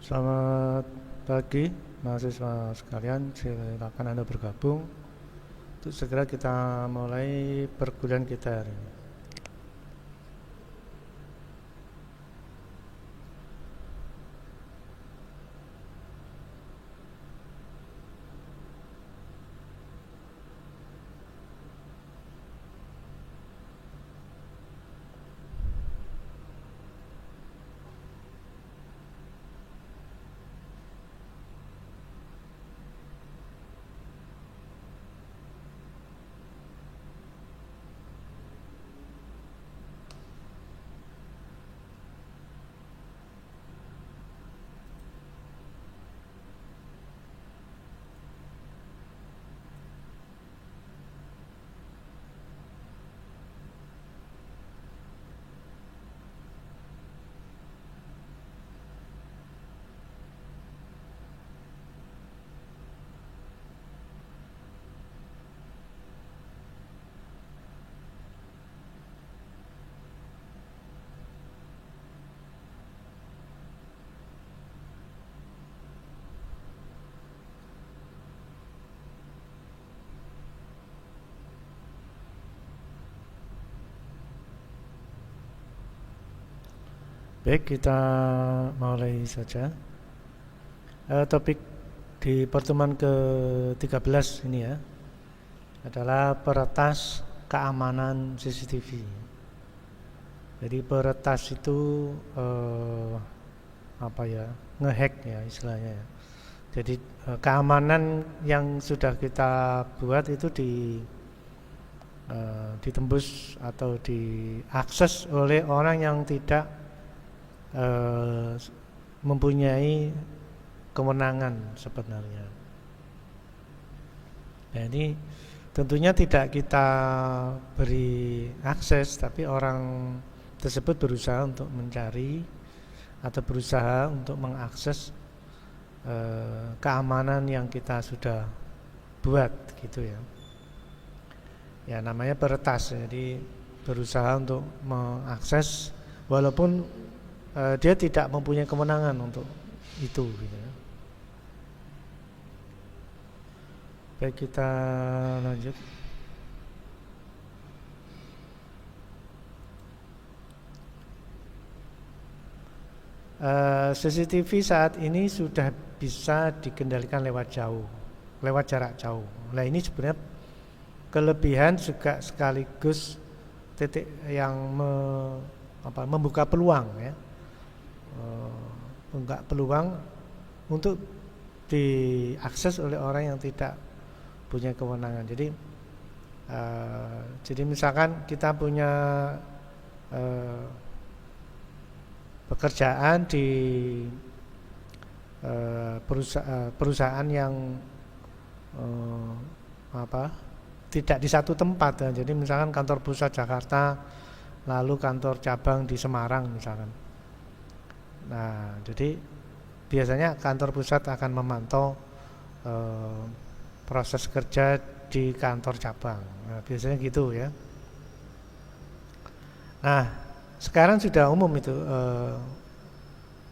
Selamat pagi mahasiswa sekalian, silakan Anda bergabung untuk segera kita mulai perkuliahan kita hari ini. Baik, kita mulai saja. Topik di pertemuan ke-13 ini ya adalah peretas keamanan CCTV. Jadi peretas itu ngehack ya istilahnya ya. Jadi keamanan yang sudah kita buat itu ditembus atau diakses oleh orang yang tidak mempunyai kewenangan sebenarnya. Nah, ini tentunya tidak kita beri akses, tapi orang tersebut berusaha untuk mencari atau berusaha untuk mengakses keamanan yang kita sudah buat gitu ya. Ya namanya peretas, jadi berusaha untuk mengakses walaupun dia tidak mempunyai kewenangan untuk itu gitu ya. Baik, kita lanjut. CCTV saat ini sudah bisa dikendalikan lewat jauh, lewat jarak jauh. Nah ini sebenarnya kelebihan juga sekaligus titik yang membuka peluang ya. Membuka peluang untuk diakses oleh orang yang tidak punya kewenangan. Jadi misalkan kita punya pekerjaan di perusahaan yang tidak di satu tempat ya. Jadi misalkan kantor pusat Jakarta, lalu kantor cabang di Semarang misalkan. Nah, jadi biasanya kantor pusat akan memantau proses kerja di kantor cabang. Nah, biasanya gitu ya. Nah, sekarang sudah umum itu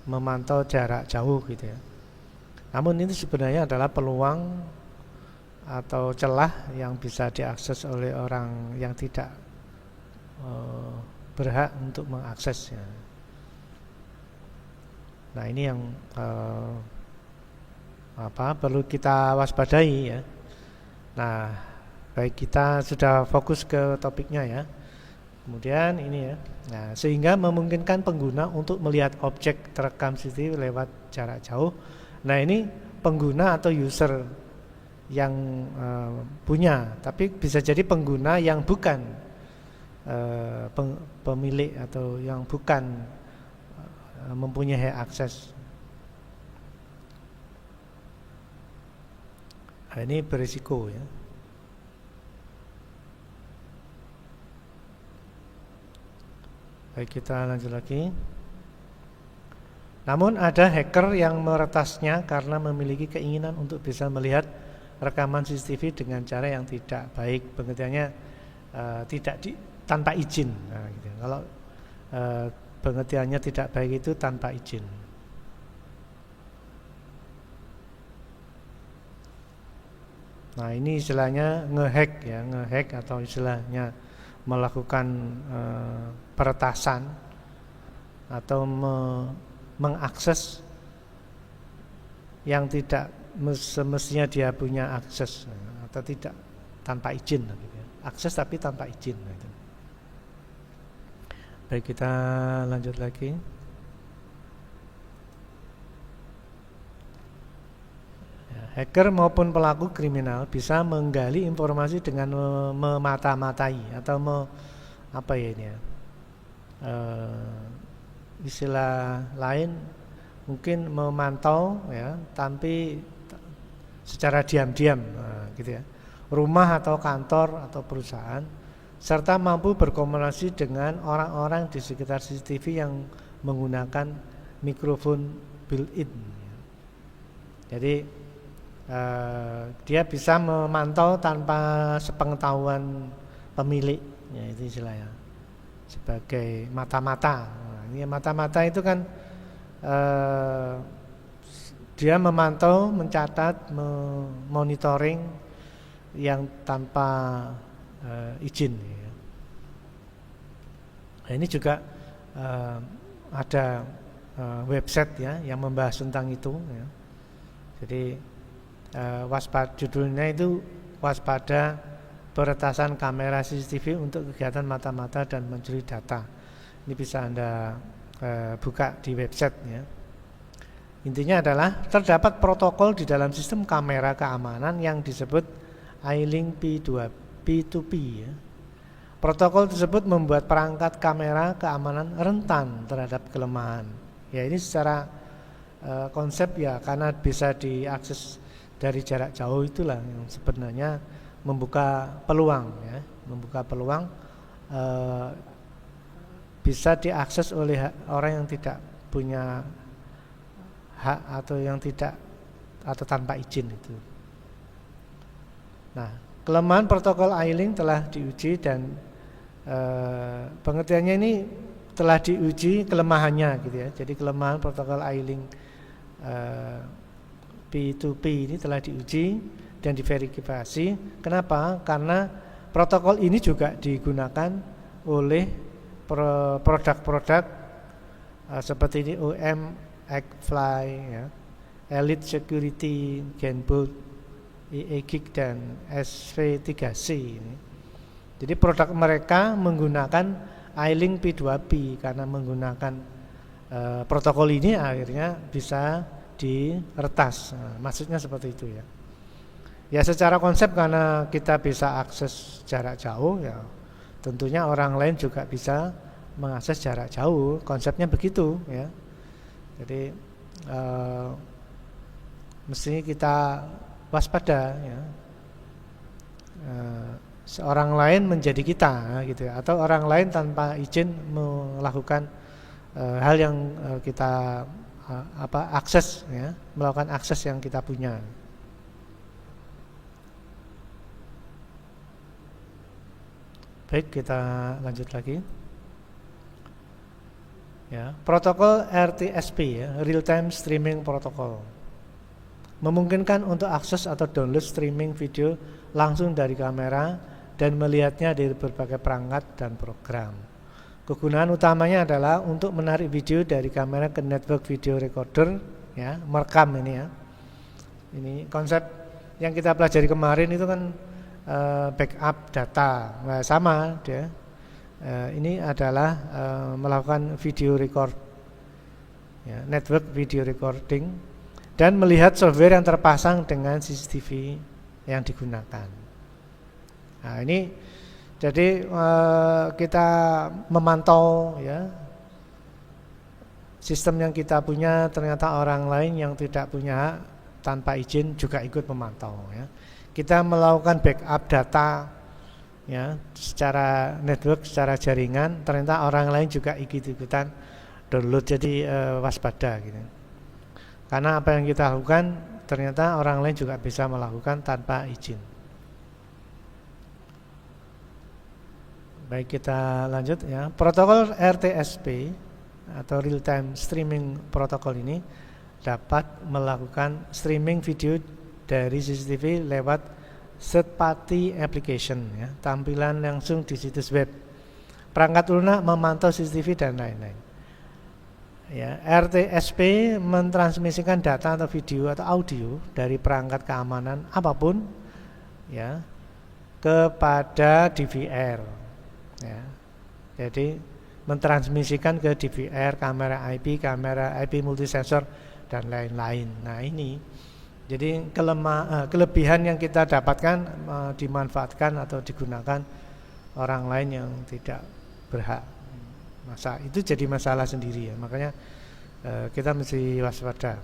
memantau jarak jauh gitu ya. Namun ini sebenarnya adalah peluang atau celah yang bisa diakses oleh orang yang tidak berhak untuk mengaksesnya. Nah ini yang perlu kita waspadai ya. Nah baik, kita sudah fokus ke topiknya ya. Kemudian ini ya, nah, sehingga memungkinkan pengguna untuk melihat objek terekam CCTV lewat jarak jauh. Nah ini pengguna atau user yang punya, tapi bisa jadi pengguna yang bukan pemilik atau yang bukan mempunyai akses. Nah, ini berisiko ya. Baik, kita lanjut lagi. Namun ada hacker yang meretasnya karena memiliki keinginan untuk bisa melihat rekaman CCTV dengan cara yang tidak baik. Pengertiannya tanpa izin. Nah, gitu. Kalau pengertiannya tidak baik itu tanpa izin. Nah, ini istilahnya ngehack ya, ngehack atau istilahnya melakukan peretasan atau mengakses yang tidak semestinya dia punya akses atau tidak tanpa izin gitu ya. Akses tapi tanpa izin gitu. Baik, kita lanjut lagi. Hacker maupun pelaku kriminal bisa menggali informasi dengan memata-matai atau apa ya ini ya, istilah lain mungkin memantau ya, tapi secara diam-diam gitu ya, rumah atau kantor atau perusahaan, serta mampu berkomunikasi dengan orang-orang di sekitar CCTV yang menggunakan mikrofon built-in. Jadi dia bisa memantau tanpa sepengetahuan pemilik, ya itu istilahnya sebagai mata-mata. Nah, ini mata-mata itu kan dia memantau, mencatat, monitoring yang tanpa izin. Ya. Nah, ini juga ada website ya yang membahas tentang itu. Ya. Jadi waspada, judulnya itu waspada peretasan kamera CCTV untuk kegiatan mata-mata dan mencuri data. Ini bisa Anda buka di website ya. Intinya adalah terdapat protokol di dalam sistem kamera keamanan yang disebut iLink P2P ya. Protokol tersebut membuat perangkat kamera keamanan rentan terhadap kelemahan. Ya, ini secara konsep ya, karena bisa diakses dari jarak jauh, itulah yang sebenarnya membuka peluang ya, membuka peluang bisa diakses oleh orang yang tidak punya hak atau yang tidak atau tanpa izin itu. Nah, kelemahan protokol iLink telah diuji dan pengertiannya ini telah diuji kelemahannya gitu ya. Jadi kelemahan protokol iLink P2P ini telah diuji dan diverifikasi. Kenapa? Karena protokol ini juga digunakan oleh produk-produk seperti ini, OM, Eggfly, ya, Elite Security, Genbolt, EEGIG dan SV3C ini. Jadi produk mereka menggunakan iLink P2P karena menggunakan protokol ini akhirnya bisa diretas. Nah, maksudnya seperti itu ya. Ya secara konsep karena kita bisa akses jarak jauh ya, tentunya orang lain juga bisa mengakses jarak jauh. Konsepnya begitu ya. Jadi mestinya kita waspada ya. Seorang lain menjadi kita gitu ya, atau orang lain tanpa izin melakukan hal yang kita akses ya, melakukan akses yang kita punya. Baik, kita lanjut lagi. Ya, protokol RTSP ya, Real Time Streaming Protocol. Memungkinkan untuk akses atau download streaming video langsung dari kamera dan melihatnya dari berbagai perangkat dan program. Kegunaan utamanya adalah untuk menarik video dari kamera ke network video recorder ya, merekam ini ya. Ini konsep yang kita pelajari kemarin itu kan backup data. Nah, sama dia. Ini adalah melakukan video record ya, network video recording dan melihat software yang terpasang dengan CCTV yang digunakan. Nah, ini jadi kita memantau ya, sistem yang kita punya, ternyata orang lain yang tidak punya hak tanpa izin juga ikut memantau ya. Kita melakukan backup data ya, secara network, secara jaringan, ternyata orang lain juga ikut-ikutan download. Jadi waspada gitu. Karena apa yang kita lakukan ternyata orang lain juga bisa melakukan tanpa izin. Baik, kita lanjut ya. Protokol RTSP atau Real Time Streaming Protocol ini dapat melakukan streaming video dari CCTV lewat third party application ya, tampilan langsung di situs web. Perangkat lunak memantau CCTV dan lain-lain. Ya, RTSP mentransmisikan data atau video atau audio dari perangkat keamanan apapun ya kepada DVR. Ya. Jadi mentransmisikan ke DVR, kamera IP multisensor dan lain-lain. Nah, ini jadi kelebihan yang kita dapatkan dimanfaatkan atau digunakan orang lain yang tidak berhak. Itu jadi masalah sendiri ya. Makanya kita mesti waspada.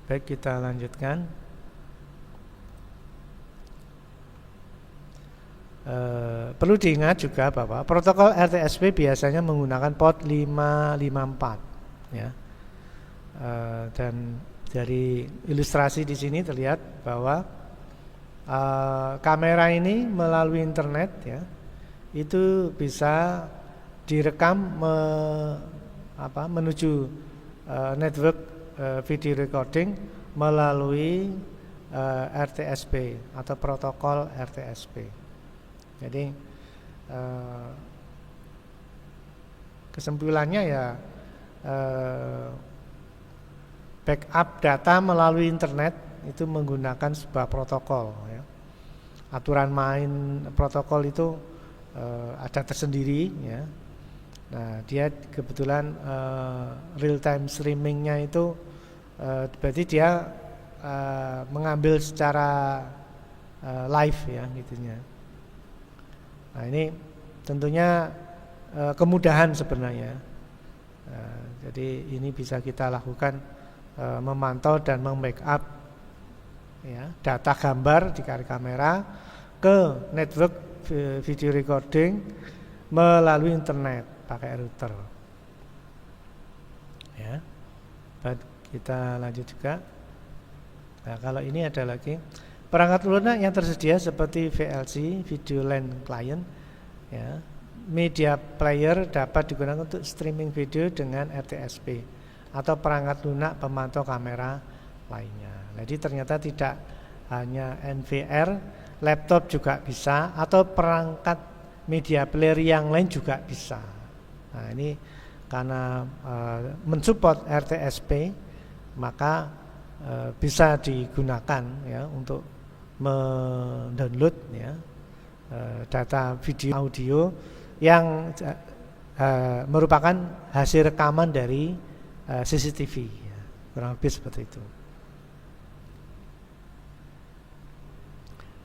Baik, kita lanjutkan. Perlu diingat juga bahwa protokol RTSP biasanya menggunakan port 554 ya. Dan dari ilustrasi di sini terlihat bahwa kamera ini melalui internet ya, itu bisa direkam menuju network video recording melalui RTSP atau protokol RTSP. Jadi kesimpulannya ya backup data melalui internet itu menggunakan sebuah protokol ya. Aturan main protokol itu ada tersendiri ya. Nah, dia kebetulan real time streamingnya itu berarti dia mengambil secara live ya gitunya. Nah, ini tentunya kemudahan sebenarnya. Jadi ini bisa kita lakukan memantau dan membackup ya, data gambar di kamera ke network video recording melalui internet pakai router. Ya. Baik, kita lanjut juga. Nah, kalau ini ada lagi perangkat lunak yang tersedia seperti VLC, Video LAN Client ya. Media player dapat digunakan untuk streaming video dengan RTSP atau perangkat lunak pemantau kamera lainnya. Jadi ternyata tidak hanya NVR, laptop juga bisa, atau perangkat media player yang lain juga bisa. Nah, ini karena mensupport RTSP, maka bisa digunakan ya untuk mendownload ya data video audio yang merupakan hasil rekaman dari CCTV ya, kurang lebih seperti itu.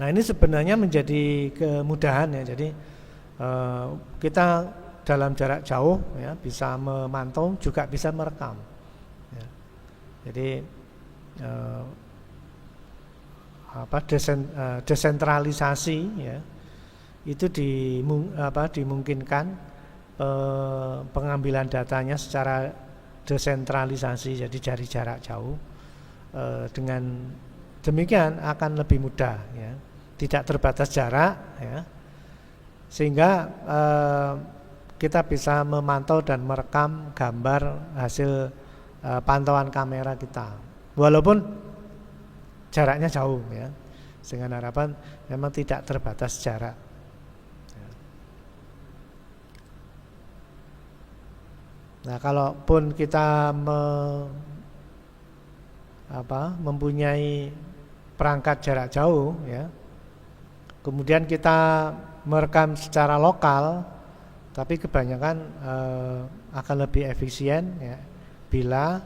Nah, ini sebenarnya menjadi kemudahan ya. Jadi kita dalam jarak jauh ya bisa memantau, juga bisa merekam ya. Jadi desentralisasi ya itu dimungkinkan pengambilan datanya secara desentralisasi, jadi dari jarak jauh. Dengan demikian akan lebih mudah ya, tidak terbatas jarak ya, sehingga kita bisa memantau dan merekam gambar hasil pantauan kamera kita walaupun jaraknya jauh ya, dengan harapan memang tidak terbatas jarak ya. Nah, kalaupun kita mempunyai perangkat jarak jauh ya, kemudian kita merekam secara lokal, tapi kebanyakan akan lebih efisien ya bila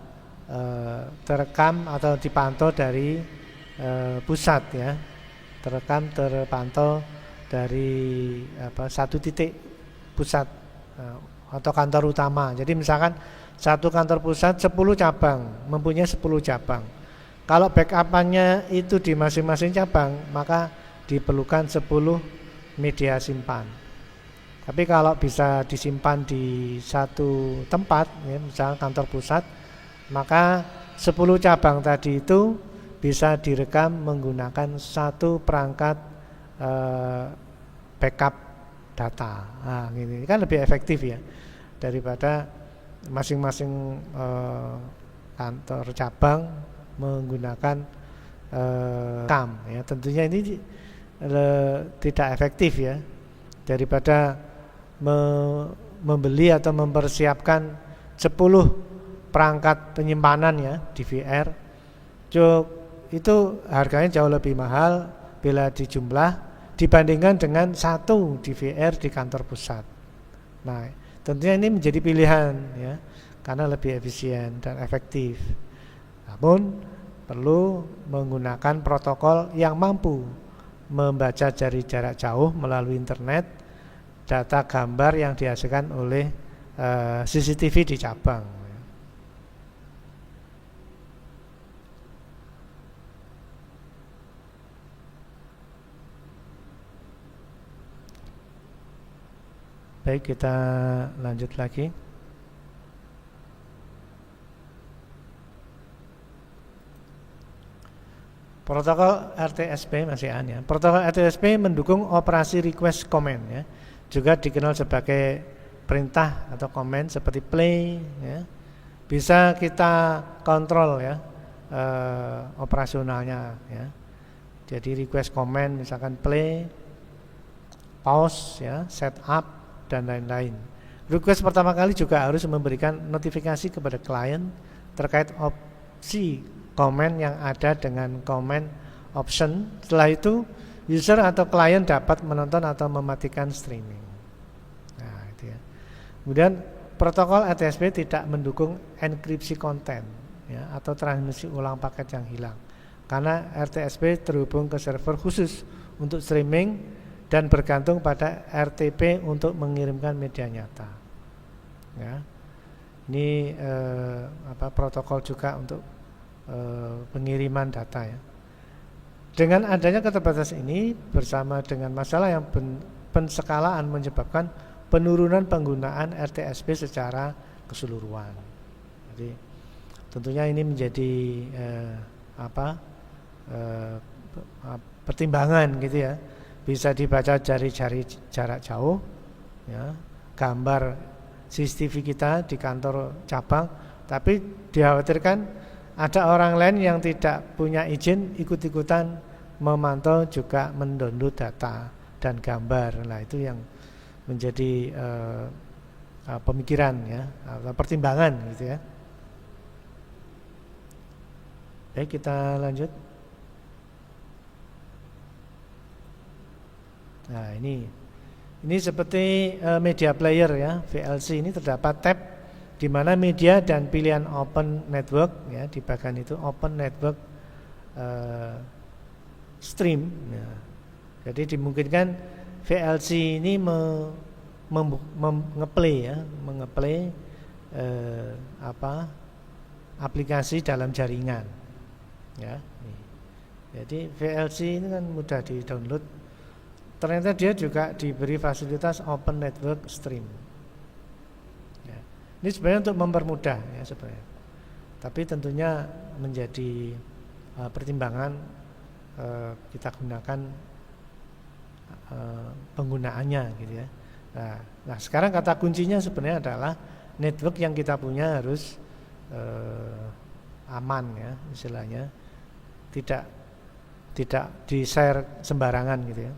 terekam atau dipantau dari pusat ya, terpantau dari satu titik pusat atau kantor utama. Jadi misalkan satu kantor pusat 10 cabang, mempunyai 10 cabang. Kalau backupannya itu di masing-masing cabang, maka diperlukan 10 media simpan. Tapi kalau bisa disimpan di satu tempat ya, misalnya kantor pusat, maka 10 cabang tadi itu bisa direkam menggunakan satu perangkat backup data. Nah, ini kan lebih efektif ya daripada masing-masing kantor cabang menggunakan kam ya. Tentunya ini tidak efektif ya, daripada membeli atau mempersiapkan 10 perangkat penyimpanan ya DVR, itu harganya jauh lebih mahal bila dijumlah dibandingkan dengan 1 DVR di kantor pusat. Nah, tentunya ini menjadi pilihan ya, karena lebih efisien dan efektif. Namun perlu menggunakan protokol yang mampu membaca dari jarak jauh melalui internet data gambar yang dihasilkan oleh CCTV di cabang. Baik, kita lanjut lagi. Protokol RTSP masih ya. Protokol RTSP mendukung operasi request command ya. Juga dikenal sebagai perintah atau command seperti play ya. Bisa kita kontrol ya operasionalnya ya. Jadi request command misalkan play, pause ya, setup dan lain-lain. Request pertama kali juga harus memberikan notifikasi kepada klien terkait opsi command yang ada dengan command option. Setelah itu user atau klien dapat menonton atau mematikan streaming. Nah, itu ya. Kemudian protokol RTSP tidak mendukung enkripsi konten ya, atau transmisi ulang paket yang hilang. Karena RTSP terhubung ke server khusus untuk streaming dan bergantung pada RTP untuk mengirimkan media nyata. Ya. Ini protokol juga untuk pengiriman data ya. Dengan adanya keterbatasan ini bersama dengan masalah yang penskalaan menyebabkan penurunan penggunaan RTSP secara keseluruhan. Jadi tentunya ini menjadi pertimbangan gitu ya. Bisa dibaca dari jarak jauh ya, gambar CCTV kita di kantor cabang, tapi dikhawatirkan ada orang lain yang tidak punya izin ikut-ikutan memantau juga mendownload data dan gambar. Nah, itu yang menjadi pemikiran ya, atau pertimbangan gitu ya. Baik, kita lanjut. Nah, ini seperti media player ya, VLC. Ini terdapat tab di mana media dan pilihan open network ya, di bagian itu open network stream ya. Jadi dimungkinkan VLC ini mengeplay aplikasi dalam jaringan ya. Jadi VLC ini kan mudah di-download. Ternyata dia juga diberi fasilitas open network stream ya. Ini sebenarnya untuk mempermudah ya sebenarnya, tapi tentunya menjadi pertimbangan kita gunakan penggunaannya gitu ya. Nah sekarang kata kuncinya sebenarnya adalah network yang kita punya harus aman ya, istilahnya tidak di-share sembarangan gitu ya,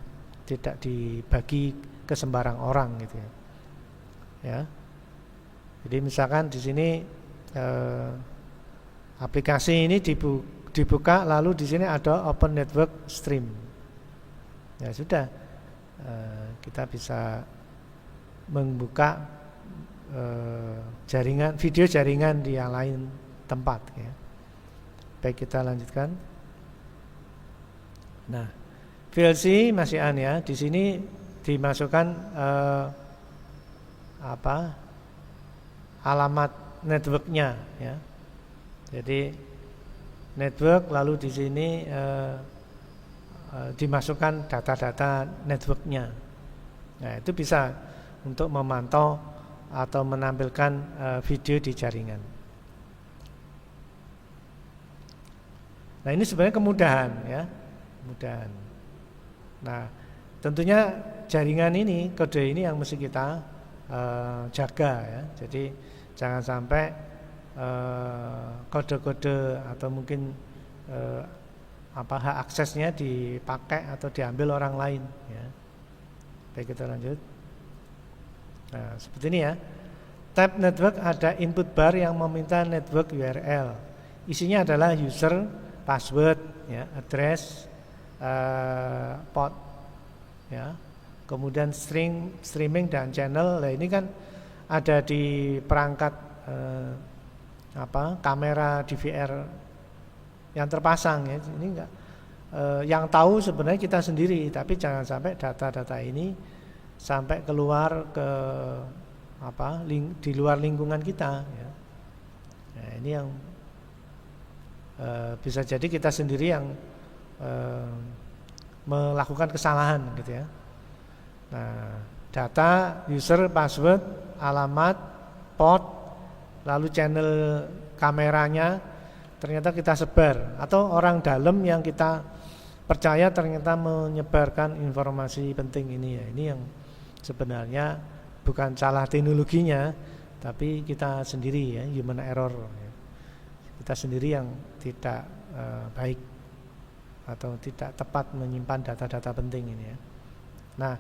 tidak dibagi ke sembarang orang gitu ya. Ya. Jadi misalkan di sini aplikasi ini dibuka lalu di sini ada open network stream. Ya sudah, kita bisa membuka jaringan video jaringan di yang lain tempat ya. Baik, kita lanjutkan. Nah, VLC masih ya. Di sini dimasukkan alamat networknya ya. Jadi network, lalu di sini dimasukkan data-data networknya. Nah, itu bisa untuk memantau atau menampilkan video di jaringan. Nah, ini sebenarnya kemudahan ya, kemudahan. Nah, tentunya jaringan ini, kode ini yang mesti kita jaga ya. Jadi jangan sampai kode-kode atau mungkin hak aksesnya dipakai atau diambil orang lain ya. Baik, kita lanjut. Nah, seperti ini ya. Tab network ada input bar yang meminta network URL. Isinya adalah user, password, ya, address, port, ya. Kemudian streaming dan channel. Nah, ini kan ada di perangkat kamera DVR yang terpasang ya. Ini enggak yang tahu sebenarnya kita sendiri, tapi jangan sampai data-data ini sampai keluar ke di luar lingkungan kita ya. Nah, ini yang bisa jadi kita sendiri yang melakukan kesalahan gitu ya. Nah, data, user, password, alamat, port, lalu channel kameranya ternyata kita sebar, atau orang dalam yang kita percaya ternyata menyebarkan informasi penting ini ya. Ini yang sebenarnya bukan salah teknologinya, tapi kita sendiri ya, human error ya. Kita sendiri yang tidak baik atau tidak tepat menyimpan data-data penting ini ya. Nah,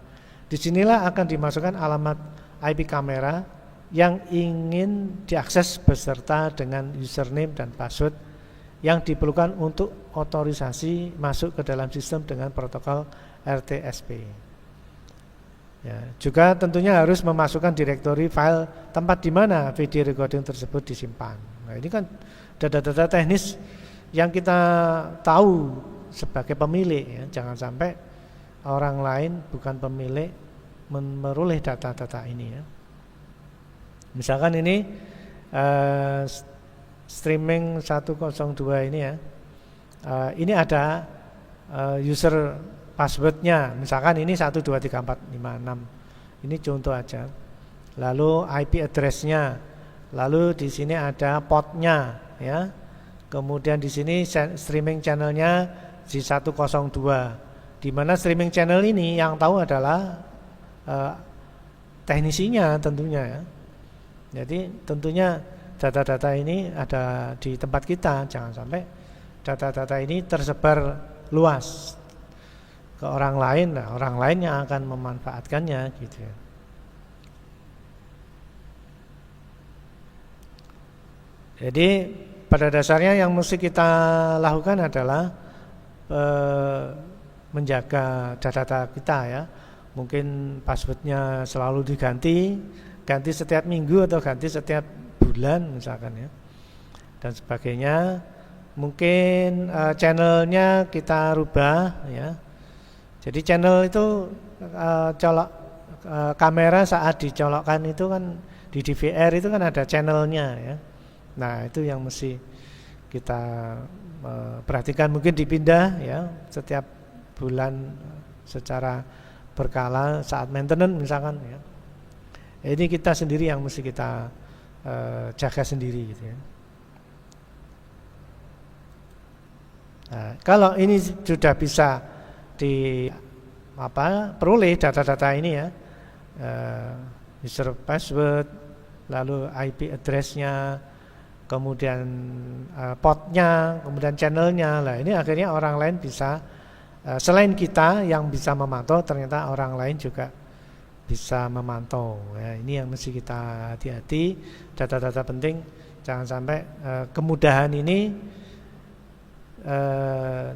disinilah akan dimasukkan alamat IP kamera yang ingin diakses beserta dengan username dan password yang diperlukan untuk otorisasi masuk ke dalam sistem dengan protokol RTSP. Ya, juga tentunya harus memasukkan direktori file tempat di mana video recording tersebut disimpan. Nah, ini kan data-data teknis yang kita tahu sebagai pemilik ya. Jangan sampai orang lain bukan pemilik memperoleh data-data ini ya. Misalkan ini streaming 102 ini ya, ini ada user passwordnya, misalkan ini 1234566, ini contoh aja. Lalu IP addressnya, lalu di sini ada portnya ya, kemudian di sini streaming channelnya di 102, di mana streaming channel ini yang tahu adalah teknisinya tentunya ya. Jadi tentunya data-data ini ada di tempat kita, jangan sampai data-data ini tersebar luas ke orang lain. Nah, orang lain yang akan memanfaatkannya gitu. Jadi pada dasarnya yang mesti kita lakukan adalah menjaga data-data kita ya. Mungkin passwordnya selalu ganti setiap minggu atau ganti setiap bulan misalkan ya, dan sebagainya. Mungkin channelnya kita rubah ya. Jadi channel itu kamera saat dicolokkan itu kan di DVR itu kan ada channelnya ya. Nah, itu yang mesti kita perhatikan, mungkin dipindah ya setiap bulan secara berkala saat maintenance misalkan ya. Ini kita sendiri yang mesti kita jaga sendiri gitu ya. Nah, kalau ini sudah bisa peroleh data-data ini ya, user password, lalu IP address-nya, kemudian portnya, kemudian channelnya. Lah ini akhirnya orang lain bisa selain kita yang bisa memantau, ternyata orang lain juga bisa memantau ya. Ini yang mesti kita hati-hati, data-data penting jangan sampai kemudahan ini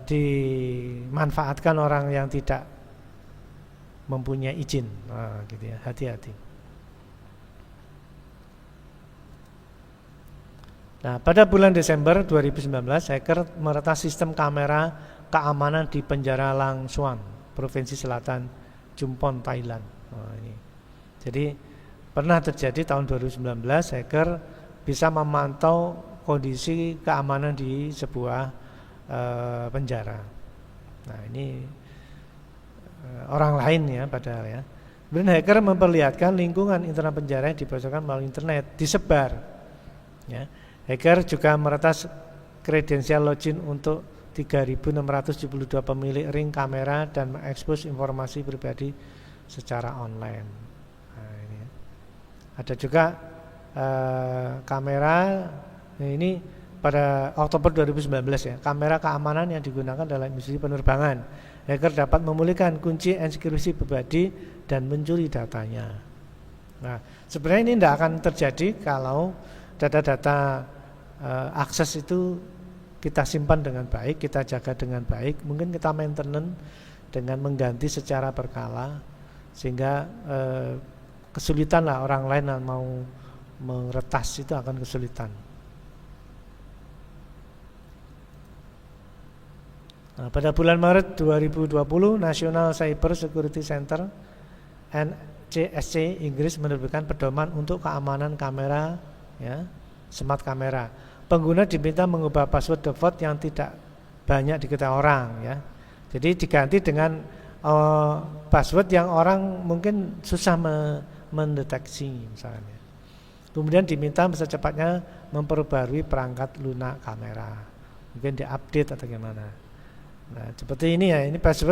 dimanfaatkan orang yang tidak mempunyai izin. Nah, gitu ya, hati-hati. Nah, pada bulan Desember 2019 hacker meretas sistem kamera keamanan di penjara Lang Suan, Provinsi Selatan Chumpon, Thailand. Ini. Jadi pernah terjadi tahun 2019 hacker bisa memantau kondisi keamanan di sebuah penjara. Nah, ini orang lain ya padahal ya. Kemudian hacker memperlihatkan lingkungan internal penjara yang dibocorkan melalui internet, disebar. Ya. Hacker juga meretas kredensial login untuk 3.672 pemilik ring kamera dan mengekspos informasi pribadi secara online. Nah, ini ada juga kamera ini pada Oktober 2019 ya, kamera keamanan yang digunakan dalam industri penerbangan. Hacker dapat memulihkan kunci enkripsi pribadi dan mencuri datanya. Nah, sebenarnya ini tidak akan terjadi kalau data-data akses itu kita simpan dengan baik, kita jaga dengan baik. Mungkin kita maintenance dengan mengganti secara berkala, sehingga kesulitan lah orang lain yang mau meretas itu akan kesulitan. Nah, pada bulan Maret 2020, National Cyber Security Center NCSC Inggris menerbitkan pedoman untuk keamanan kamera, ya, smart kamera. Pengguna diminta mengubah password default yang tidak banyak diketahui orang, ya. Jadi diganti dengan password yang orang mungkin susah mendeteksi misalnya. Kemudian diminta secepatnya memperbarui perangkat lunak kamera, mungkin diupdate atau gimana. Nah, seperti ini ya, ini password